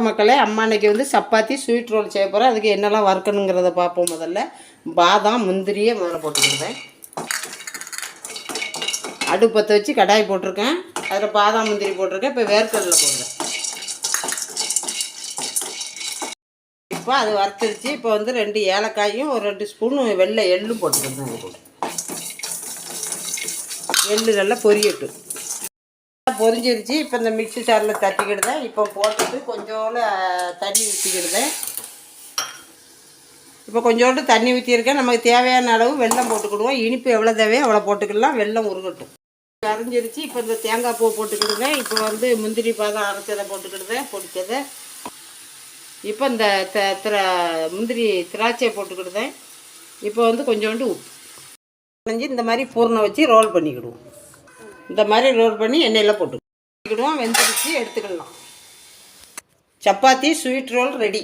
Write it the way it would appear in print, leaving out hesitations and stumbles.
மக்களே, அம்மா இன்னைக்கு வந்து சப்பாத்தி ஸ்வீட் ரோல் செய்ய போகிறேன். அதுக்கு என்னெல்லாம் வறுக்கணுங்கிறத பார்ப்போம். முதல்ல பாதாம் முந்திரியை முதல்ல போட்டுக்கிடுவேன். அடுப்பு பற்ற வச்சு கடாய் போட்டிருக்கேன். அதில் பாதாம் முந்திரி போட்டிருக்கேன். இப்போ வேர்க்கடலை போடுறேன். இப்போ அது வறுத்துருச்சு. இப்போ வந்து 2 ஏலக்காயும் ஒரு 2 ஸ்பூன் வெள்ளை எள்ளும் போட்டுக்கிடுவேன். அது கூட எள்ளு நல்லா பொரியட்டும். பொரிஞ்சிருச்சு. இப்போ இந்த மிக்ஸி ஜாரில் தட்டிக்கிடுதேன். இப்போ போட்டுட்டு கொஞ்சோண்டு தண்ணி ஊற்றிக்கிடுதேன். இப்போ கொஞ்சோண்டு தண்ணி ஊற்றிருக்கேன். நமக்கு தேவையான அளவு வெல்லம் போட்டுக்கிடுவோம். இனிப்பு எவ்வளோ தேவையோ அவ்வளோ போட்டுக்கிடலாம். வெல்லம் உருகட்டும். கரைஞ்சிருச்சு. இப்போ இந்த தேங்காய் பூ போட்டுக்கிடுதேன். இப்போ வந்து முந்திரி பாதாம் அரைச்சதை போட்டுக்கிடுதேன், பொடிச்சதை. இப்போ இந்த முந்திரி திராட்சையை போட்டுக்கிடுதேன். இப்போ வந்து கொஞ்சோண்டு உப்பு இந்த மாதிரி பூர்ணை வச்சு ரோல் பண்ணிக்கிடுவோம். இந்த மாதிரி ரோல் பண்ணி எண்ணெயில் போட்டுக்கிடுவோம். வெந்துருச்சு, எடுத்துக்கலாம். Chapati sweet roll ready.